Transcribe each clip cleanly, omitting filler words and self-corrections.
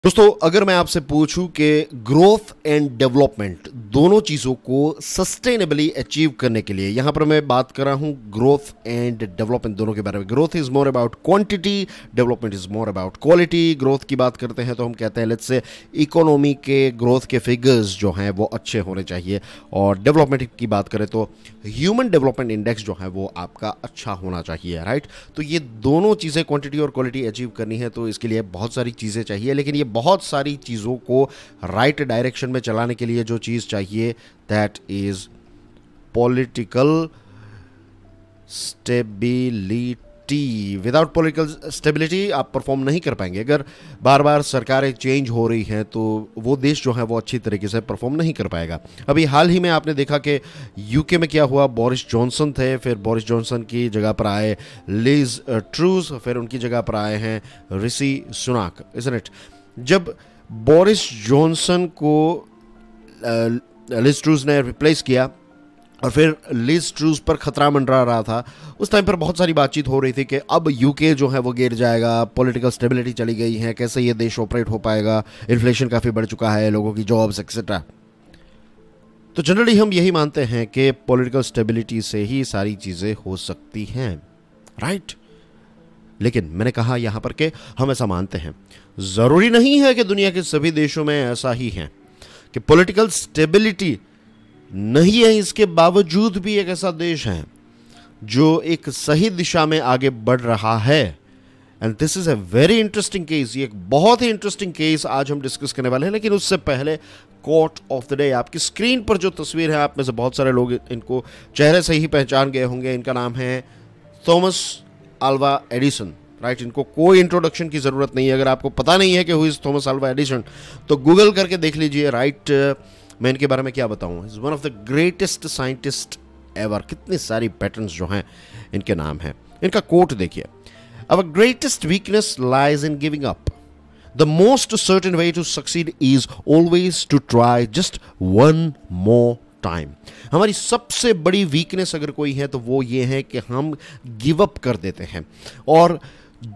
दोस्तों, अगर मैं आपसे पूछूं कि ग्रोथ एंड डेवलपमेंट दोनों चीज़ों को सस्टेनेबली अचीव करने के लिए, यहां पर मैं बात कर रहा हूं ग्रोथ एंड डेवलपमेंट दोनों के बारे में। Growth is more about quantity, development is more about quality. Growth की बात करते हैं तो हम कहते हैं लेट्स से इकोनॉमी के ग्रोथ के फिगर्स जो हैं वो अच्छे होने चाहिए, और डेवलपमेंट की बात करें तो ह्यूमन डेवलपमेंट इंडेक्स जो है वो आपका अच्छा होना चाहिए, राइट। तो ये दोनों चीज़ें क्वांटिटी और क्वालिटी अचीव करनी है तो इसके लिए बहुत सारी चीज़ें चाहिए, लेकिन ये बहुत सारी चीज़ों को राइट डायरेक्शन में चलाने के लिए जो चीज़ चाहिए that is political stability. Without political stability आप परफॉर्म नहीं कर पाएंगे। अगर बार बार सरकारें चेंज हो रही हैं तो वो देश जो है वो अच्छी तरीके से परफॉर्म नहीं कर पाएगा। अभी हाल ही में आपने देखा कि यूके में क्या हुआ, बोरिस जॉनसन थे, फिर बोरिस जॉनसन की जगह पर आए लिज ट्रूस, फिर उनकी जगह पर आए हैं ऋषि सुनाक, इज़न्ट इट। जब बोरिस जॉनसन को लिज ट्रूस ने रिप्लेस किया और फिर लिज ट्रूस पर खतरा मंडरा रहा था, उस टाइम पर बहुत सारी बातचीत हो रही थी कि अब यूके जो है वो गिर जाएगा, पॉलिटिकल स्टेबिलिटी चली गई है, कैसे ये देश ऑपरेट हो पाएगा, इन्फ्लेशन काफ़ी बढ़ चुका है, लोगों की जॉब्स एक्सेट्रा। तो जनरली हम यही मानते हैं कि पॉलिटिकल स्टेबिलिटी से ही सारी चीज़ें हो सकती हैं, राइट। लेकिन मैंने कहा यहां पर कि हम ऐसा मानते हैं, ज़रूरी नहीं है कि दुनिया के सभी देशों में ऐसा ही है कि पॉलिटिकल स्टेबिलिटी नहीं है। इसके बावजूद भी एक ऐसा देश है जो एक सही दिशा में आगे बढ़ रहा है, and this is a very interesting case. ये एक बहुत ही इंटरेस्टिंग केस आज हम डिस्कस करने वाले हैं। लेकिन उससे पहले कोट ऑफ द डे। आपकी स्क्रीन पर जो तस्वीर है, आप में से बहुत सारे लोग इनको चेहरे से ही पहचान गए होंगे। इनका नाम है थॉमस अल्वा एडिसन, राइट। इनको कोई इंट्रोडक्शन की ज़रूरत नहीं है। अगर आपको पता नहीं है कि who is Thomas Alva Edison तो गूगल करके देख लीजिए, राइट। मैं इनके बारे में क्या बताऊँ, is one of the greatest scientist ever. कितनी सारी पैटर्न्स जो हैं इनके नाम हैं। इनका कोट देखिए, our greatest weakness lies in giving up, the most certain way to succeed is always to try just one more time. हमारी सबसे बड़ी वीकनेस अगर कोई है तो वो ये है कि हम गिव अप कर देते हैं, और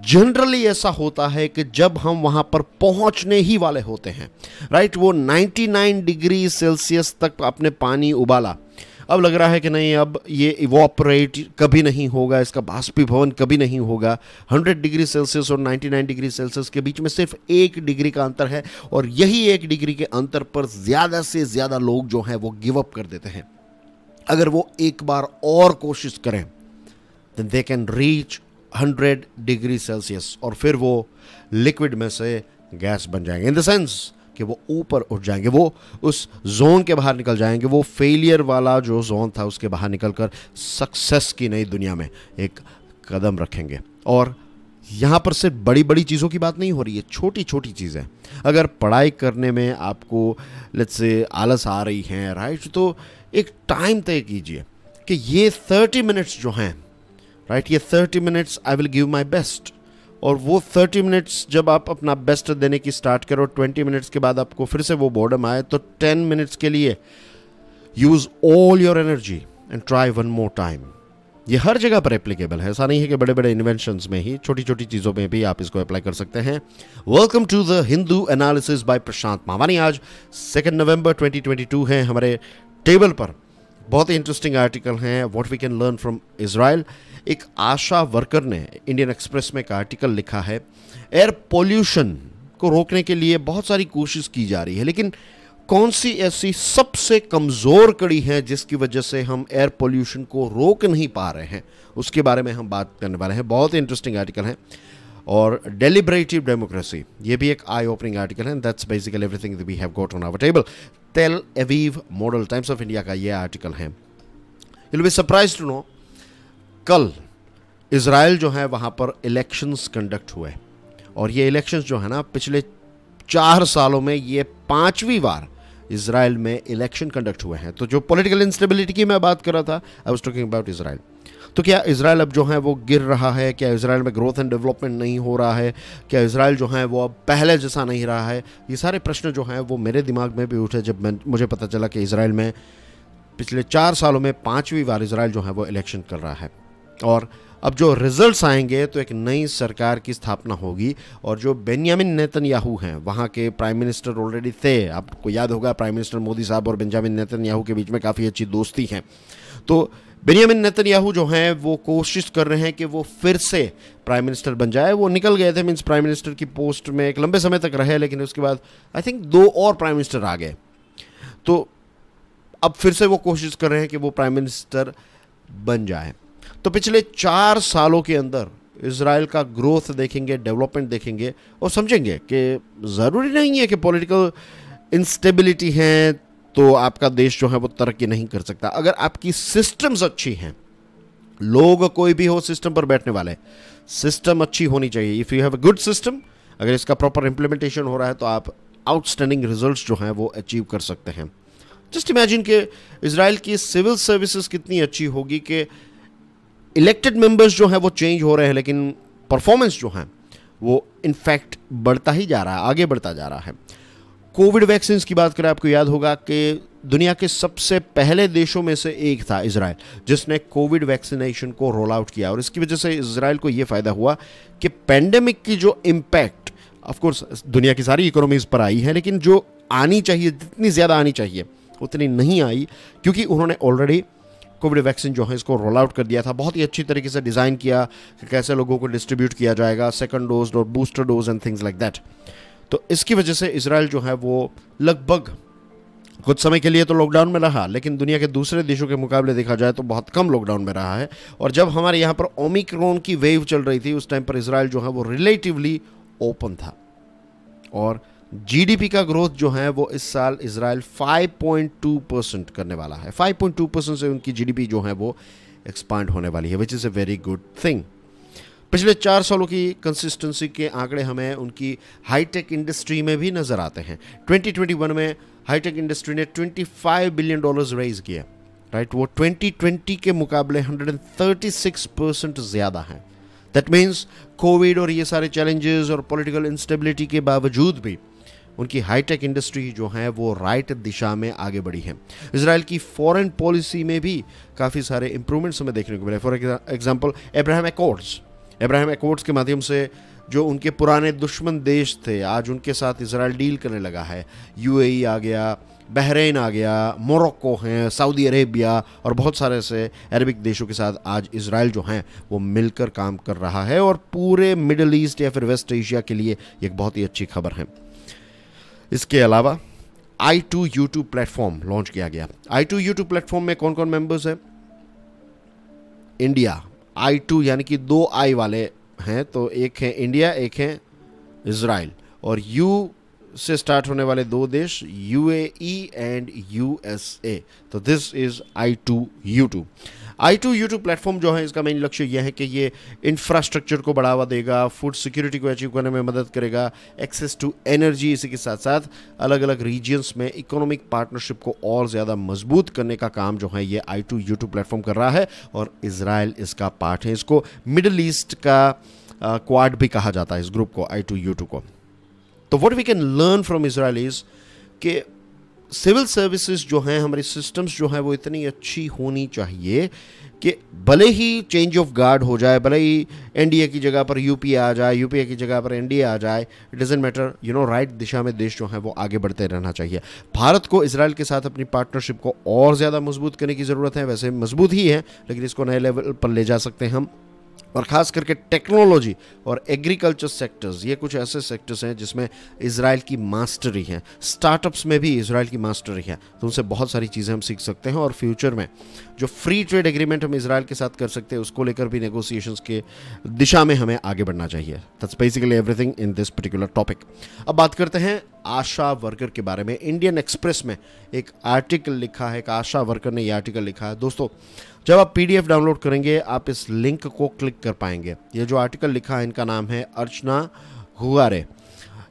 जनरली ऐसा होता है कि जब हम वहां पर पहुंचने ही वाले होते हैं, राइट, वो 99 डिग्री सेल्सियस तक आपने पानी उबाला, अब लग रहा है कि नहीं, अब ये इवोपरेट कभी नहीं होगा, इसका बाष्पीभवन कभी नहीं होगा। 100 डिग्री सेल्सियस और 99 डिग्री सेल्सियस के बीच में सिर्फ 1 डिग्री का अंतर है, और यही 1 डिग्री के अंतर पर ज़्यादा से ज़्यादा लोग जो हैं वो गिव अप कर देते हैं। अगर वो एक बार और कोशिश करें then they can reach 100 degree celsius, और फिर वो लिक्विड में से गैस बन जाएंगे, इन द सेंस कि वो ऊपर उठ जाएंगे, वो उस जोन के बाहर निकल जाएंगे। वो फेलियर वाला जो जोन था उसके बाहर निकलकर सक्सेस की नई दुनिया में एक कदम रखेंगे। और यहाँ पर सिर्फ बड़ी बड़ी चीज़ों की बात नहीं हो रही है, छोटी छोटी चीज़ें। अगर पढ़ाई करने में आपको लेट्स से आलस आ रही है, राइट, तो एक टाइम तय कीजिए कि ये 30 मिनट्स जो हैं, राइट, ये 30 minutes I will give my best. और वो 30 मिनट्स जब आप अपना बेस्ट देने की स्टार्ट करो, 20 मिनट्स के बाद आपको फिर से वो बोर्डम आए, तो 10 मिनट्स के लिए use all your energy and try one more time. ये हर जगह पर एप्लीकेबल है, ऐसा नहीं है कि बड़े बड़े इन्वेंशंस में ही, छोटी छोटी चीज़ों में भी आप इसको अप्लाई कर सकते हैं। Welcome to the Hindu analysis by Prashant Mawani. आज 2 नवंबर 2022 है। हमारे टेबल पर बहुत ही इंटरेस्टिंग आर्टिकल हैं, what we can learn from Israel. एक आशा वर्कर ने इंडियन एक्सप्रेस में एक आर्टिकल लिखा है, एयर पोल्यूशन को रोकने के लिए बहुत सारी कोशिश की जा रही है, लेकिन कौन सी ऐसी सबसे कमज़ोर कड़ी है जिसकी वजह से हम एयर पोल्यूशन को रोक नहीं पा रहे हैं, उसके बारे में हम बात करने वाले हैं। बहुत ही इंटरेस्टिंग आर्टिकल है। और डेलिब्रेटिव डेमोक्रेसी, ये भी एक आई ओपनिंग आर्टिकल है। That's basically everything we have got on our table. Tel Aviv model, Times of India का ये आर्टिकल है। You will be surprised to know, कल इजराइल जो है वहाँ पर इलेक्शंस कंडक्ट हुए, और ये इलेक्शंस जो है ना, पिछले 4 सालों में ये 5वीं बार इजराइल में इलेक्शन कंडक्ट हुए हैं। तो जो पॉलिटिकल इंस्टेबिलिटी की मैं बात कर रहा था, I was talking about Israel. तो क्या इजराइल अब जो है वो गिर रहा है? क्या इजराइल में ग्रोथ एंड डेवलपमेंट नहीं हो रहा है? क्या इजराइल जो है वो अब पहले जैसा नहीं रहा है? ये सारे प्रश्न जो हैं वो मेरे दिमाग में भी उठे जब मुझे पता चला कि इजराइल में पिछले 4 सालों में 5वीं बार इजराइल जो है वो इलेक्शन कर रहा है। और अब जो रिजल्ट्स आएंगे तो एक नई सरकार की स्थापना होगी, और जो बेंजामिन नेतन्याहू हैं वहाँ के प्राइम मिनिस्टर ऑलरेडी थे, आपको याद होगा प्राइम मिनिस्टर मोदी साहब और बेंजामिन नेतन्याहू के बीच में काफ़ी अच्छी दोस्ती है। तो बेंजामिन नेतन्याहू जो हैं वो कोशिश कर रहे हैं कि वो फिर से प्राइम मिनिस्टर बन जाए। वो निकल गए थे, मीन्स प्राइम मिनिस्टर की पोस्ट में एक लंबे समय तक रहे, लेकिन उसके बाद आई थिंक 2 और प्राइम मिनिस्टर आ गए। तो अब फिर से वो कोशिश कर रहे हैं कि वो प्राइम मिनिस्टर बन जाए। तो पिछले 4 सालों के अंदर इजराइल का ग्रोथ देखेंगे, डेवलपमेंट देखेंगे और समझेंगे कि ज़रूरी नहीं है कि पॉलिटिकल इंस्टेबिलिटी है तो आपका देश जो है वो तरक्की नहीं कर सकता। अगर आपकी सिस्टम्स अच्छी हैं, लोग कोई भी हो सिस्टम पर बैठने वाले, सिस्टम अच्छी होनी चाहिए। If you have a good system, अगर इसका प्रॉपर इंप्लीमेंटेशन हो रहा है तो आप आउटस्टैंडिंग रिजल्ट्स जो हैं वो अचीव कर सकते हैं। जस्ट इमेजिन कि इजराइल की सिविल सर्विसेज कितनी अच्छी होगी कि इलेक्टेड मेंबर्स जो हैं वो चेंज हो रहे हैं, लेकिन परफॉर्मेंस जो है वो इनफैक्ट बढ़ता ही जा रहा है, आगे बढ़ता जा रहा है। कोविड वैक्सीन की बात करें, आपको याद होगा कि दुनिया के सबसे पहले देशों में से एक था इजराइल जिसने कोविड वैक्सीनेशन को रोल आउट किया, और इसकी वजह से इजराइल को यह फ़ायदा हुआ कि पैंडेमिक की जो इम्पैक्ट ऑफ कोर्स दुनिया की सारी इकोनॉमीज़ पर आई है, लेकिन जो आनी चाहिए, जितनी ज़्यादा आनी चाहिए उतनी नहीं आई, क्योंकि उन्होंने ऑलरेडी कोविड वैक्सीन जो है इसको रोल आउट कर दिया था। बहुत ही अच्छी तरीके से डिज़ाइन किया कि कैसे लोगों को डिस्ट्रीब्यूट किया जाएगा, सेकंड डोज और booster dose and things like that. तो इसकी वजह से इजराइल जो है वो लगभग कुछ समय के लिए तो लॉकडाउन में रहा, लेकिन दुनिया के दूसरे देशों के मुकाबले देखा जाए तो बहुत कम लॉकडाउन में रहा है। और जब हमारे यहाँ पर ओमिक्रॉन की वेव चल रही थी, उस टाइम पर इजराइल जो है वो रिलेटिवली ओपन था, और जीडीपी का ग्रोथ जो है वो इस साल इजराइल 5.2% करने वाला है। 5.2% से उनकी जीडीपी जो है वो एक्सपांड होने वाली है, which is a very good thing. पिछले 4 सालों की कंसिस्टेंसी के आंकड़े हमें उनकी हाईटेक इंडस्ट्री में भी नज़र आते हैं। 2021 में हाईटेक इंडस्ट्री ने $25 बिलियन रेज किए, राइट। वो 2020 के मुकाबले 136% ज़्यादा हैं। दैट मीन्स कोविड और ये सारे चैलेंजेस और पॉलिटिकल इंस्टेबिलिटी के बावजूद भी उनकी हाईटेक इंडस्ट्री जो है वो राइट दिशा में आगे बढ़ी है। इजराइल की फॉरेन पॉलिसी में भी काफ़ी सारे इंप्रूवमेंट्स हमें देखने को मिले। फॉर एग्जांपल अब्राहम एकॉर्ड्स के माध्यम से जो उनके पुराने दुश्मन देश थे, आज उनके साथ इजराइल डील करने लगा है। यूएई आ गया, बहरीन आ गया, मोरक्को हैं, सऊदी अरेबिया और बहुत सारे ऐसे अरबिक देशों के साथ आज इजराइल जो हैं वो मिलकर काम कर रहा है, और पूरे मिडल ईस्ट या फिर वेस्ट एशिया के लिए एक बहुत ही अच्छी खबर है। इसके अलावा I2U2 प्लेटफॉर्म लॉन्च किया गया। I2U2 प्लेटफॉर्म में कौन कौन मेंबर्स हैं? इंडिया, I2 यानी कि 2 I वाले हैं, तो एक है इंडिया, एक है इजराइल, और U से स्टार्ट होने वाले 2 देश UAE एंड USA। तो this is I2U2। I2U2 platform जो है इसका मेन लक्ष्य यह है कि ये इंफ्रास्ट्रक्चर को बढ़ावा देगा, फूड सिक्योरिटी को अचीव करने में मदद करेगा, एक्सेस टू एनर्जी, इसी के साथ साथ अलग अलग रीजन्स में इकोनॉमिक पार्टनरशिप को और ज़्यादा मजबूत करने का काम जो है ये I2U2 प्लेटफॉर्म कर रहा है, और इजराइल इसका पार्ट है। इसको मिडल ईस्ट का क्वाड भी कहा जाता है, इस ग्रुप को, I2U2 को। तो what we can learn from Israel is कि सिविल सर्विसेज जो हैं, हमारी सिस्टम्स जो हैं वो इतनी अच्छी होनी चाहिए कि भले ही चेंज ऑफ गार्ड हो जाए, भले ही एनडीए की जगह पर यूपीए आ जाए, यूपीए की जगह पर एनडीए आ जाए, इट डजंट मैटर, राइट दिशा में देश जो है वो आगे बढ़ते रहना चाहिए। भारत को इजराइल के साथ अपनी पार्टनरशिप को और ज़्यादा मजबूत करने की ज़रूरत है। वैसे मजबूत ही है, लेकिन इसको नए लेवल पर ले जा सकते हैं हम, और ख़ास करके टेक्नोलॉजी और एग्रीकल्चर सेक्टर्स, ये कुछ ऐसे सेक्टर्स हैं जिसमें इजराइल की मास्टरी है। स्टार्टअप्स में भी इजराइल की मास्टरी है, तो उनसे बहुत सारी चीज़ें हम सीख सकते हैं, और फ्यूचर में जो फ्री ट्रेड एग्रीमेंट हम इजराइल के साथ कर सकते हैं उसको लेकर भी नेगोशिएशंस के दिशा में हमें आगे बढ़ना चाहिए। That's basically everything in this particular topic. अब बात करते हैं आशा वर्कर के बारे में। इंडियन एक्सप्रेस में एक आर्टिकल लिखा है, एक आशा वर्कर ने ये आर्टिकल लिखा है। दोस्तों, जब आप PDF डाउनलोड करेंगे आप इस लिंक को क्लिक कर पाएंगे। ये जो आर्टिकल लिखा है इनका नाम है अर्चना हुआरे।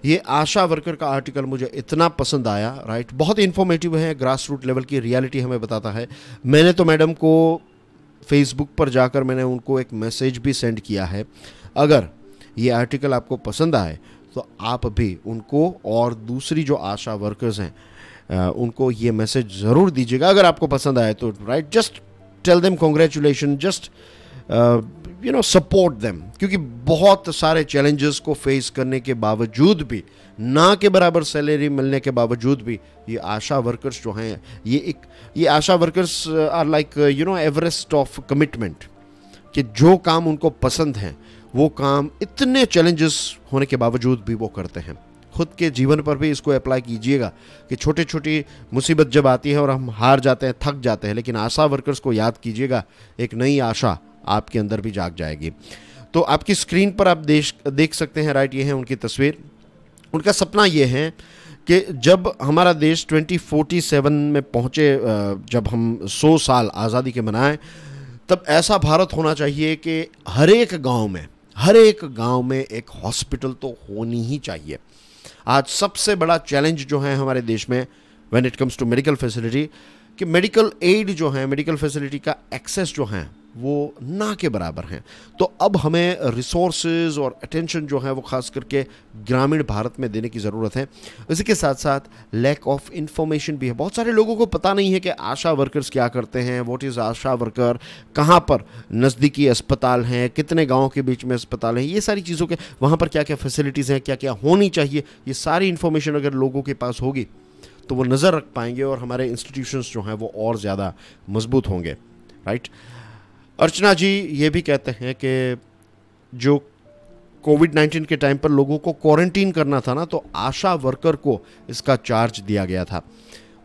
ये आशा वर्कर का आर्टिकल मुझे इतना पसंद आया, राइट, बहुत इन्फॉर्मेटिव है, ग्रास रूट लेवल की रियलिटी हमें बताता है। मैंने तो मैडम को फेसबुक पर जाकर मैंने उनको एक मैसेज भी सेंड किया है। अगर ये आर्टिकल आपको पसंद आए तो आप भी उनको और दूसरी जो आशा वर्कर्स हैं उनको ये मैसेज ज़रूर दीजिएगा। अगर आपको पसंद आए तो, right, just tell them congratulation, just support them, क्योंकि बहुत सारे चैलेंजेस को फेस करने के बावजूद भी, ना के बराबर सैलरी मिलने के बावजूद भी, ये आशा वर्कर्स जो हैं, ये ASHA workers are like Everest of commitment, कि जो काम उनको पसंद है वो काम इतने चैलेंजेस होने के बावजूद भी वो करते हैं। खुद के जीवन पर भी इसको अप्लाई कीजिएगा कि छोटी छोटी मुसीबत जब आती है और हम हार जाते हैं, थक जाते हैं, लेकिन आशा वर्कर्स को याद कीजिएगा, एक नई आशा आपके अंदर भी जाग जाएगी। तो आपकी स्क्रीन पर आप देख सकते हैं, राइट, ये है उनकी तस्वीर। उनका सपना ये है कि जब हमारा देश 2047 में पहुँचे, जब हम 100 साल आज़ादी के मनाएं, तब ऐसा भारत होना चाहिए कि हर एक गांव में एक हॉस्पिटल तो होनी ही चाहिए। आज सबसे बड़ा चैलेंज जो है हमारे देश में when it comes to medical facility, कि मेडिकल एड जो है, मेडिकल फैसिलिटी का एक्सेस जो है वो ना के बराबर हैं। तो अब हमें रिसोर्सेज और अटेंशन जो है वो खास करके ग्रामीण भारत में देने की ज़रूरत है। इसी के साथ साथ लैक ऑफ इंफॉर्मेशन भी है। बहुत सारे लोगों को पता नहीं है कि आशा वर्कर्स क्या करते हैं, व्हाट इज़ आशा वर्कर, कहाँ पर नज़दीकी अस्पताल हैं, कितने गाँव के बीच में अस्पताल हैं, ये सारी चीज़ों के, वहाँ पर क्या क्या फैसिलिटीज़ हैं, क्या क्या होनी चाहिए, ये सारी इन्फॉर्मेशन अगर लोगों के पास होगी तो वो नज़र रख पाएंगे और हमारे इंस्टीट्यूशंस जो हैं वो और ज़्यादा मजबूत होंगे, राइट। अर्चना जी ये भी कहते हैं कि जो कोविड-19 के टाइम पर लोगों को क्वारंटीन करना था ना, तो आशा वर्कर को इसका चार्ज दिया गया था।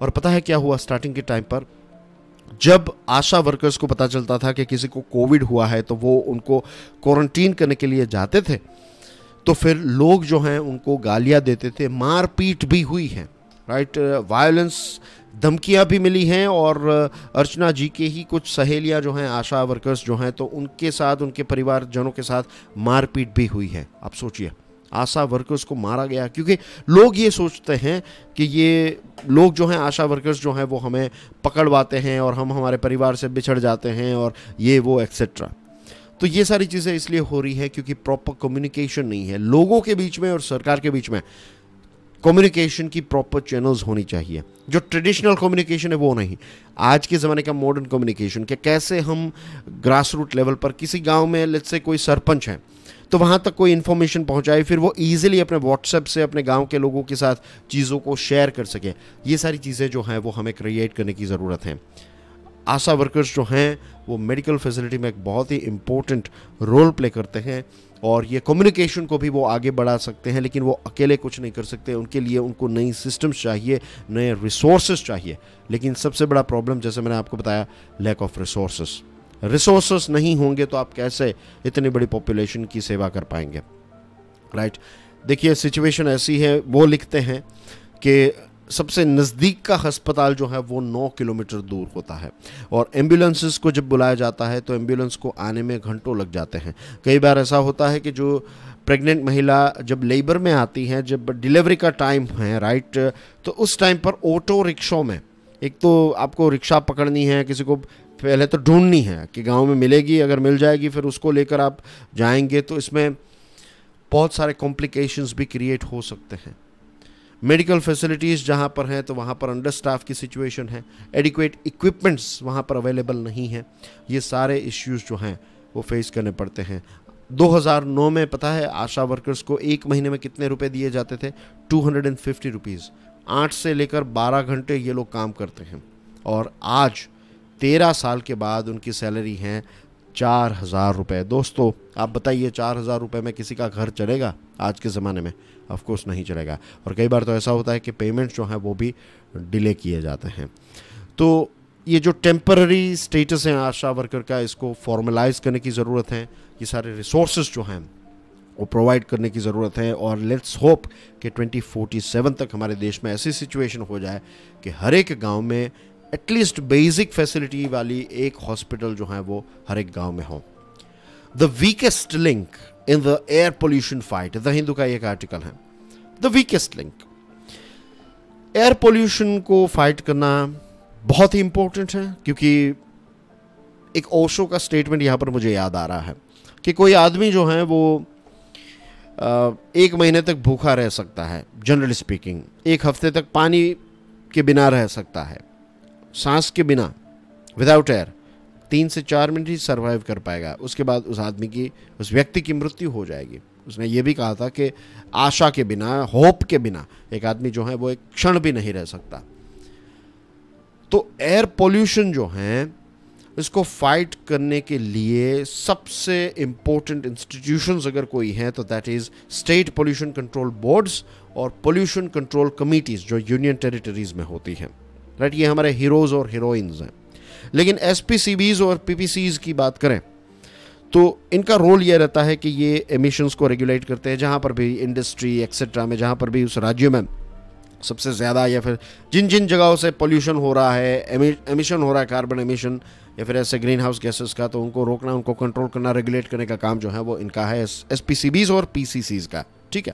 और पता है क्या हुआ स्टार्टिंग के टाइम पर, जब आशा वर्कर्स को पता चलता था कि किसी को कोविड हुआ है तो वो उनको क्वारंटीन करने के लिए जाते थे, तो फिर लोग जो हैं उनको गालियां देते थे, मारपीट भी हुई है, राइट, वायलेंस, धमकियां भी मिली हैं। और अर्चना जी के ही कुछ सहेलियां जो हैं, आशा वर्कर्स जो हैं, तो उनके साथ, उनके परिवारजनों के साथ मारपीट भी हुई है। आप सोचिए, आशा वर्कर्स को मारा गया क्योंकि लोग ये सोचते हैं कि ये लोग जो हैं, आशा वर्कर्स जो हैं, वो हमें पकड़वाते हैं और हम हमारे परिवार से बिछड़ जाते हैं और ये वो एक्सेट्रा। तो ये सारी चीज़ें इसलिए हो रही है क्योंकि प्रॉपर कम्युनिकेशन नहीं है लोगों के बीच में और सरकार के बीच में। कम्युनिकेशन की प्रॉपर चैनल्स होनी चाहिए। जो ट्रेडिशनल कम्युनिकेशन है वो नहीं, आज के ज़माने का मॉडर्न कम्युनिकेशन, कि कैसे हम ग्रास रूट लेवल पर, किसी गांव में लेट्स से कोई सरपंच है तो वहां तक कोई इन्फॉर्मेशन पहुंचाए, फिर वो इजीली अपने व्हाट्सएप से अपने गांव के लोगों के साथ चीज़ों को शेयर कर सके। ये सारी चीज़ें जो हैं वो हमें क्रिएट करने की ज़रूरत है। आशा वर्कर्स जो हैं वो मेडिकल फैसिलिटी में एक बहुत ही इम्पोर्टेंट रोल प्ले करते हैं और ये कम्युनिकेशन को भी वो आगे बढ़ा सकते हैं, लेकिन वो अकेले कुछ नहीं कर सकते। उनके लिए उनको नई सिस्टम्स चाहिए, नए रिसोर्सेज चाहिए। लेकिन सबसे बड़ा प्रॉब्लम, जैसे मैंने आपको बताया, लैक ऑफ रिसोर्सेज नहीं होंगे तो आप कैसे इतनी बड़ी पॉपुलेशन की सेवा कर पाएंगे, राइट। देखिए सिचुएशन ऐसी है, वो लिखते हैं कि सबसे नज़दीक का अस्पताल जो है वो 9 किलोमीटर दूर होता है और एम्बुलेंसेस को जब बुलाया जाता है तो एम्बुलेंस को आने में घंटों लग जाते हैं। कई बार ऐसा होता है कि जो प्रेग्नेंट महिला जब लेबर में आती है, जब डिलीवरी का टाइम है, राइट, तो उस टाइम पर ऑटो रिक्शों में, एक तो आपको रिक्शा पकड़नी है, किसी को पहले तो ढूंढनी है कि गाँव में मिलेगी, अगर मिल जाएगी फिर उसको लेकर आप जाएंगे, तो इसमें बहुत सारे कॉम्प्लिकेशंस भी क्रिएट हो सकते हैं। मेडिकल फैसिलिटीज़ जहाँ पर हैं तो वहाँ पर अंडर स्टाफ की सिचुएशन है, एडिक्वेट इक्विपमेंट्स वहाँ पर अवेलेबल नहीं है। ये सारे इश्यूज जो हैं वो फेस करने पड़ते हैं। 2009 में पता है आशा वर्कर्स को एक महीने में कितने रुपए दिए जाते थे? 250 रुपीज़। 8 से लेकर 12 घंटे ये लोग काम करते हैं और आज 13 साल के बाद उनकी सैलरी है 4000 रुपये। दोस्तों आप बताइए, 4000 रुपये में किसी का घर चलेगा आज के ज़माने में? ऑफ कोर्स नहीं चलेगा। और कई बार तो ऐसा होता है कि पेमेंट्स जो हैं वो भी डिले किए जाते हैं। तो ये जो टेम्पररी स्टेटस है आशा वर्कर का, इसको फॉर्मलाइज करने की ज़रूरत है। ये सारे रिसोर्सेज जो हैं वो प्रोवाइड करने की ज़रूरत है और लेट्स होप कि 2047 तक हमारे देश में ऐसी सिचुएशन हो जाए कि हर एक गाँव में एटलीस्ट बेसिक फैसिलिटी वाली एक हॉस्पिटल जो है वो हर एक गाँव में हो। The weakest link in the air pollution fight, the Hindu का एक आर्टिकल है, the weakest link. Air pollution को फाइट करना बहुत ही इंपॉर्टेंट है क्योंकि एक ओशो का स्टेटमेंट यहां पर मुझे याद आ रहा है कि कोई आदमी जो है वो 1 महीने तक भूखा रह सकता है, जनरली स्पीकिंग। 1 हफ्ते तक पानी के बिना रह सकता है, सांस के बिना, विदाउट एयर। 3 से 4 मिनट ही सर्वाइव कर पाएगा, उसके बाद उस व्यक्ति की मृत्यु हो जाएगी। उसने ये भी कहा था कि आशा के बिना, होप के बिना एक आदमी जो है वो एक क्षण भी नहीं रह सकता। तो एयर पोल्यूशन जो है इसको फाइट करने के लिए सबसे इंपॉर्टेंट इंस्टीट्यूशंस अगर कोई हैं तो that is state pollution control boards और पोल्यूशन कंट्रोल कमिटीज जो यूनियन टेरिटरीज में होती हैं, राइट। ये हमारे हीरोज और हीरोइंस हैं। लेकिन एसपीसीबीज और पीपीसीज की बात करें तो इनका रोल ये रहता है कि ये एमिशंस को रेगुलेट करते हैं, जहाँ पर भी इंडस्ट्री एक्सेट्रा में, जहाँ पर भी उस राज्य में सबसे ज़्यादा या फिर जिन जिन जगहों से पोल्यूशन हो रहा है, एमिशन हो रहा है, कार्बन एमिशन या फिर ऐसे ग्रीन हाउस गैसेस का, तो उनको रोकना, उनको कंट्रोल करना, रेगुलेट करने का काम जो है वो इनका है, एसपीसीबीज और पीसीसीज का, ठीक है।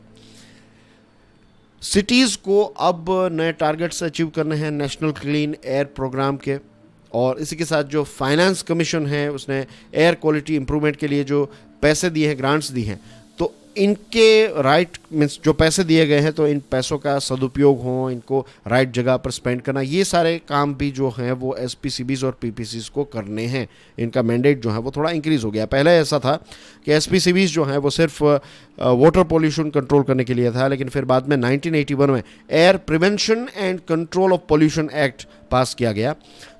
सिटीज़ को अब नए टारगेट्स अचीव करने हैं नेशनल क्लीन एयर प्रोग्राम के, और इसी के साथ जो फाइनेंस कमीशन है उसने एयर क्वालिटी इंप्रूवमेंट के लिए जो पैसे दिए हैं, ग्रांट्स दी हैं, तो इनके राइट मीन्स जो पैसे दिए गए हैं तो इन पैसों का सदुपयोग हो, इनको राइट जगह पर स्पेंड करना, ये सारे काम भी जो हैं वो एसपीसीबीज और पीपीसीज को करने हैं। इनका मैंडेट जो है वो थोड़ा इंक्रीज हो गया। पहले ऐसा था कि एसपीसीबीज जो हैं वो सिर्फ वाटर पोल्यूशन कंट्रोल करने के लिए था, लेकिन फिर बाद में 1981 में air prevention and control of pollution act पास किया गया।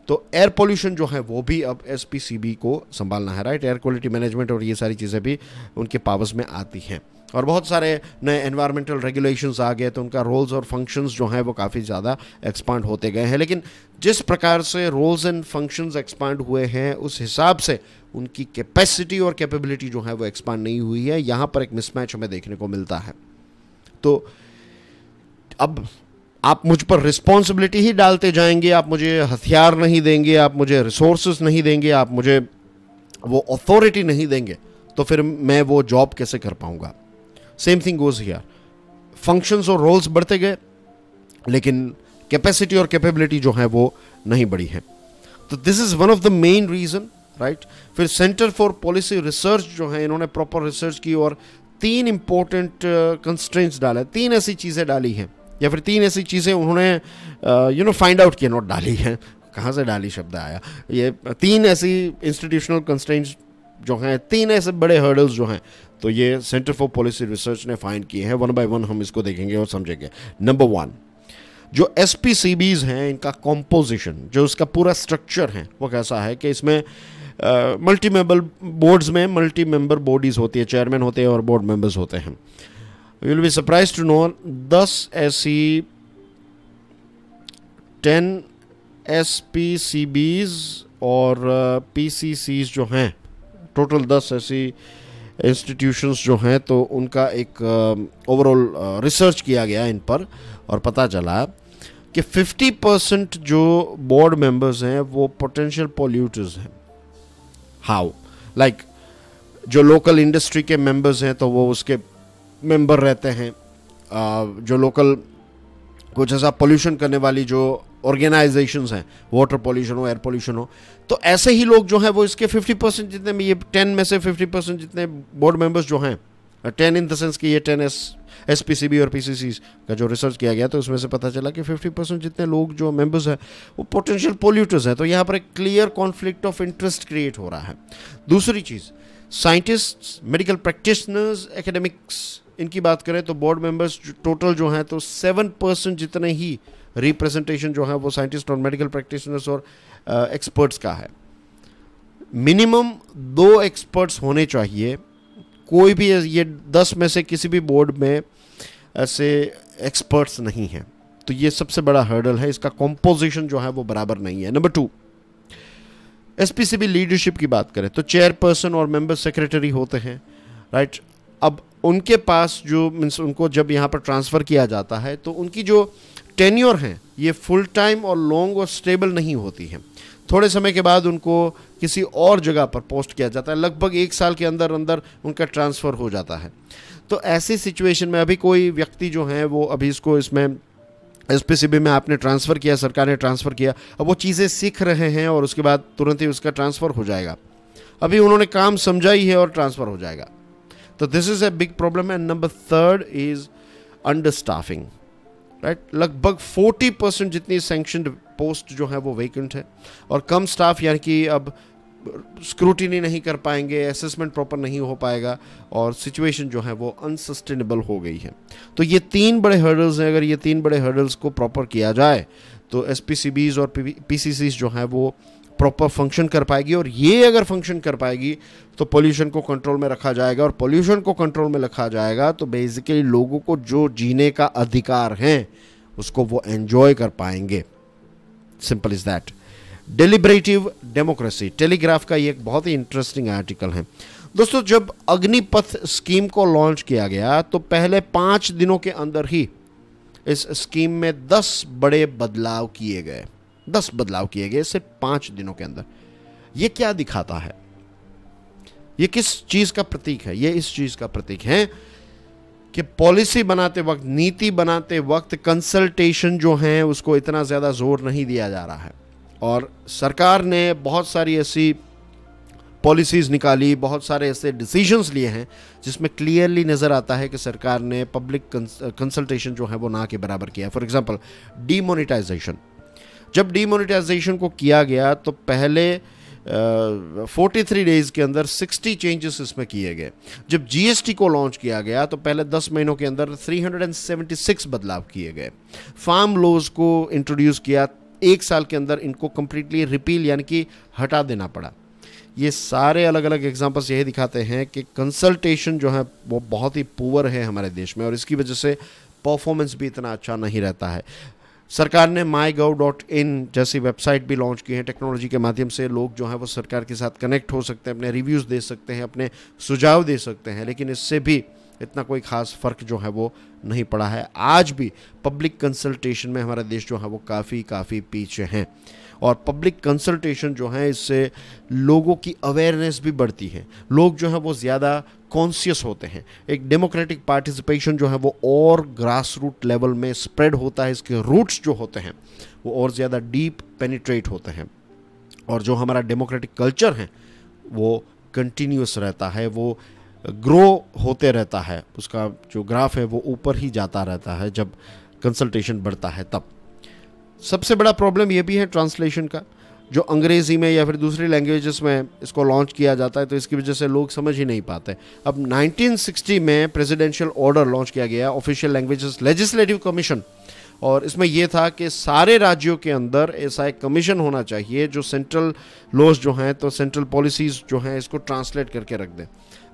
तो एयर पोल्यूशन जो है वो भी अब एसपीसीबी को संभालना है, राइट। एयर क्वालिटी मैनेजमेंट और ये सारी चीज़ें भी उनके पावर्स में आती हैं, और बहुत सारे नए एनवायरमेंटल रेगुलेशंस आ गए, तो उनका रोल्स और फंक्शंस जो हैं वो काफ़ी ज़्यादा एक्सपांड होते गए हैं। लेकिन जिस प्रकार से रोल्स एंड फंक्शंस एक्सपांड हुए हैं उस हिसाब से उनकी कैपेसिटी और कैपेबिलिटी जो है वो एक्सपांड नहीं हुई है। यहाँ पर एक मिसमैच हमें देखने को मिलता है। तो अब आप मुझ पर रिस्पॉन्सिबिलिटी ही डालते जाएंगे, आप मुझे हथियार नहीं देंगे, आप मुझे रिसोर्सेज नहीं देंगे, आप मुझे वो अथॉरिटी नहीं देंगे, तो फिर मैं वो जॉब कैसे कर पाऊंगा। Same thing goes here. Functions और रोल्स बढ़ते गए लेकिन कैपेसिटी और कैपेबिलिटी जो है वो नहीं बढ़ी है। तो this is one of the main reason, right. फिर सेंटर फॉर पॉलिसी रिसर्च जो है, इन्होंने प्रॉपर रिसर्च की और 3 इंपॉर्टेंट कंस्ट्रेंट्स डाले, 3 ऐसी चीज़ें डाली हैं, या फिर 3 ऐसी चीज़ें उन्होंने फाइंड आउट किया, नोट डाली हैं, कहाँ से डाली शब्द आया, ये 3 ऐसी इंस्टीट्यूशनल कंस्ट्रेंट्स जो हैं, 3 ऐसे बड़े हर्डल्स जो हैं, तो ये सेंटर फॉर पॉलिसी रिसर्च ने फाइंड किए हैं। 1 बाय 1 हम इसको देखेंगे और समझेंगे। नंबर 1, जो एसपीसीबीज हैं इनका कॉम्पोजिशन, जो उसका पूरा स्ट्रक्चर है वो कैसा है कि इसमें मल्टी मेंबर बोर्ड्स में मल्टी मेंबर बॉडीज़ होती है, चेयरमैन होते हैं और बोर्ड मेंबर्स होते हैं। You will be surprised to know 10 ऐसी 10 SPCBs और PCCs जो हैं, टोटल 10 ऐसी इंस्टीट्यूशंस जो हैं, तो उनका एक ओवरऑल रिसर्च किया गया इन पर, और पता चला कि 50% जो बोर्ड मेंबर्स हैं वो पोटेंशियल पोल्यूटर्स हैं। हाउ? लाइक जो लोकल इंडस्ट्री के मेंबर्स हैं तो वो उसके मेंबर रहते हैं, जो लोकल कुछ ऐसा पोल्यूशन करने वाली जो ऑर्गेनाइजेशंस हैं, वाटर पोल्यूशन हो, एयर पोल्यूशन हो, तो ऐसे ही लोग जो हैं वो इसके 50% जितने में, ये 10 में से 50% जितने बोर्ड मेंबर्स जो हैं, 10 इन द सेंस कि ये 10 एसपीसीबी और पीसीसीज का जो रिसर्च किया गया तो उसमें से पता चला कि 50% जितने लोग जो मेंबर्स हैं वो पोटेंशियल पोल्यूटर्स हैं। तो यहाँ पर एक clear conflict of interest create हो रहा है। दूसरी चीज़, साइंटिस्ट्स, मेडिकल प्रैक्टिशनर्स, एकेडमिक्स, इनकी बात करें तो बोर्ड मेंबर्स टोटल जो हैं तो 7% जितने ही रिप्रेजेंटेशन जो है वो साइंटिस्ट और मेडिकल प्रैक्टिशनर्स और एक्सपर्ट्स का है। मिनिमम 2 एक्सपर्ट्स होने चाहिए। कोई भी ये 10 में से किसी भी बोर्ड में ऐसे एक्सपर्ट्स नहीं हैं, तो ये सबसे बड़ा हर्डल है। इसका कॉम्पोजिशन जो है वो बराबर नहीं है। नंबर 2, एसपीसीबी लीडरशिप की बात करें तो चेयरपर्सन और मेंबर सेक्रेटरी होते हैं, राइट। अब उनके पास जो मीन्स उनको जब यहाँ पर ट्रांसफ़र किया जाता है तो उनकी जो टेन्योर हैं ये फुल टाइम और लॉन्ग और स्टेबल नहीं होती है। थोड़े समय के बाद उनको किसी और जगह पर पोस्ट किया जाता है, लगभग 1 साल के अंदर अंदर उनका ट्रांसफ़र हो जाता है। तो ऐसी सिचुएशन में अभी कोई व्यक्ति जो है वो अभी इसमें एसपीसीबी में आपने ट्रांसफ़र किया, सरकार ने ट्रांसफ़र किया, अब वो चीज़ें सीख रहे हैं और उसके बाद तुरंत ही उसका ट्रांसफ़र हो जाएगा। अभी उन्होंने काम समझा ही है और ट्रांसफ़र हो जाएगा। तो this is a big problem. And number 3 is under staffing, right. लगभग 40% जितनी सैंक्शनड पोस्ट जो है वो वेकेंट है और कम स्टाफ, यानी कि अब स्क्रूटिनी नहीं कर पाएंगे, असेसमेंट प्रॉपर नहीं हो पाएगा और सिचुएशन जो है वो अनसस्टेनेबल हो गई है। तो ये 3 बड़े हर्डल्स हैं। अगर ये 3 बड़े हर्डल्स को प्रॉपर किया जाए तो एसपीसीबीज और पीसीसीज जो है वो प्रॉपर फंक्शन कर पाएगी, और ये अगर फंक्शन कर पाएगी तो पोल्यूशन को कंट्रोल में रखा जाएगा, और पोल्यूशन को कंट्रोल में रखा जाएगा तो बेसिकली लोगों को जो जीने का अधिकार है उसको वो एंजॉय कर पाएंगे। Simple is that. Deliberative democracy, telegraph का ये एक बहुत ही इंटरेस्टिंग आर्टिकल है। दोस्तों, जब अग्निपथ स्कीम को लॉन्च किया गया तो पहले 5 दिनों के अंदर ही इस स्कीम में 10 बड़े बदलाव किए गए। 10 बदलाव किए गए सिर्फ 5 दिनों के अंदर। ये क्या दिखाता है? ये किस चीज का प्रतीक है? ये इस चीज का प्रतीक है कि पॉलिसी बनाते वक्त, नीति बनाते वक्त कंसल्टेशन जो है उसको इतना ज्यादा जोर नहीं दिया जा रहा है, और सरकार ने बहुत सारी ऐसी पॉलिसीज निकाली, बहुत सारे ऐसे डिसीजंस लिए हैं जिसमें क्लियरली नज़र आता है कि सरकार ने पब्लिक कंसल्टेशन जो है वो ना के बराबर किया। For example, demonetisation. जब डीमोनेटाइजेशन को किया गया तो पहले 43 डेज के अंदर 60 चेंजेस इसमें किए गए। जब जीएसटी को लॉन्च किया गया तो पहले 10 महीनों के अंदर 376 बदलाव किए गए। फार्म लॉज को इंट्रोड्यूस किया, 1 साल के अंदर इनको कंप्लीटली रिपील यानी कि हटा देना पड़ा। ये सारे अलग अलग एग्जांपल्स यही दिखाते हैं कि कंसल्टेशन जो है वो बहुत ही पुअर है हमारे देश में, और इसकी वजह से परफॉर्मेंस भी इतना अच्छा नहीं रहता है। सरकार ने mygov.in जैसी वेबसाइट भी लॉन्च की है। टेक्नोलॉजी के माध्यम से लोग जो हैं वो सरकार के साथ कनेक्ट हो सकते हैं, अपने रिव्यूज़ दे सकते हैं, अपने सुझाव दे सकते हैं, लेकिन इससे भी इतना कोई ख़ास फ़र्क जो है वो नहीं पड़ा है। आज भी पब्लिक कंसल्टेशन में हमारा देश जो है वो काफ़ी पीछे हैं, और पब्लिक कंसल्टेशन जो है इससे लोगों की अवेयरनेस भी बढ़ती है। लोग जो है वो ज़्यादा कॉन्शियस होते हैं। एक डेमोक्रेटिक पार्टिसिपेशन जो है वो और ग्रास रूट लेवल में स्प्रेड होता है। इसके रूट्स जो होते हैं वो और ज़्यादा डीप पेनिट्रेट होते हैं, और जो हमारा डेमोक्रेटिक कल्चर है वो कंटिन्यूस रहता है, वो ग्रो होते रहता है। उसका जो ग्राफ है वो ऊपर ही जाता रहता है जब कंसल्टेशन बढ़ता है तब। सबसे बड़ा प्रॉब्लम ये भी है ट्रांसलेशन का, जो अंग्रेज़ी में या फिर दूसरी लैंग्वेजेस में इसको लॉन्च किया जाता है तो इसकी वजह से लोग समझ ही नहीं पाते। अब 1960 में प्रेसिडेंशियल ऑर्डर लॉन्च किया गया, ऑफिशियल लैंग्वेजेस लेजिस्लेटिव कमीशन, और इसमें यह था कि सारे राज्यों के अंदर ऐसा एक कमीशन होना चाहिए जो सेंट्रल लॉज जो हैं तो सेंट्रल पॉलिसीज़ जो हैं इसको ट्रांसलेट करके रख दें।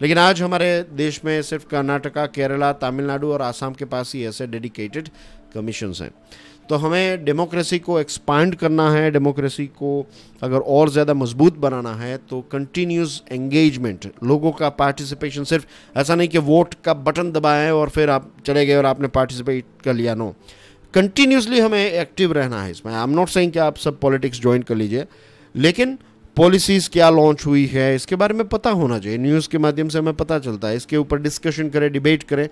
लेकिन आज हमारे देश में सिर्फ कर्नाटका, केरला, तमिलनाडु और आसाम के पास ही ऐसे डेडिकेटेड कमीशंस हैं। तो हमें डेमोक्रेसी को एक्सपांड करना है, डेमोक्रेसी को अगर और ज़्यादा मजबूत बनाना है तो कंटिन्यूस एंगेजमेंट, लोगों का पार्टिसिपेशन, सिर्फ ऐसा नहीं कि वोट का बटन दबाएं और फिर आप चले गए और आपने पार्टिसिपेट कर लिया। नो, कंटिन्यूसली हमें एक्टिव रहना है इसमें। आई एम नॉट सेइंग कि आप सब पॉलिटिक्स ज्वाइन कर लीजिए, लेकिन पॉलिसीज़ क्या लॉन्च हुई है इसके बारे में पता होना चाहिए। न्यूज़ के माध्यम से हमें पता चलता है, इसके ऊपर डिस्कशन करें, डिबेट करें।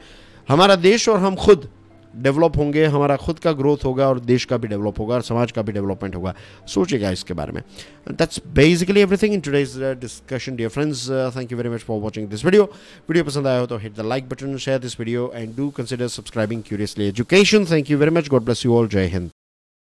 हमारा देश और हम खुद डेवलप होंगे, हमारा खुद का ग्रोथ होगा और देश का भी डेवलप होगा और समाज का भी डेवलपमेंट होगा। सोचिएगा इसके बारे में। That's basically everything in today's discussion dear friends. Thank you very much for watching this video पसंद आया हो तो hit the like button, share this video and do consider subscribing Curiously Education. Thank you very much, god bless you all, जय हिंद।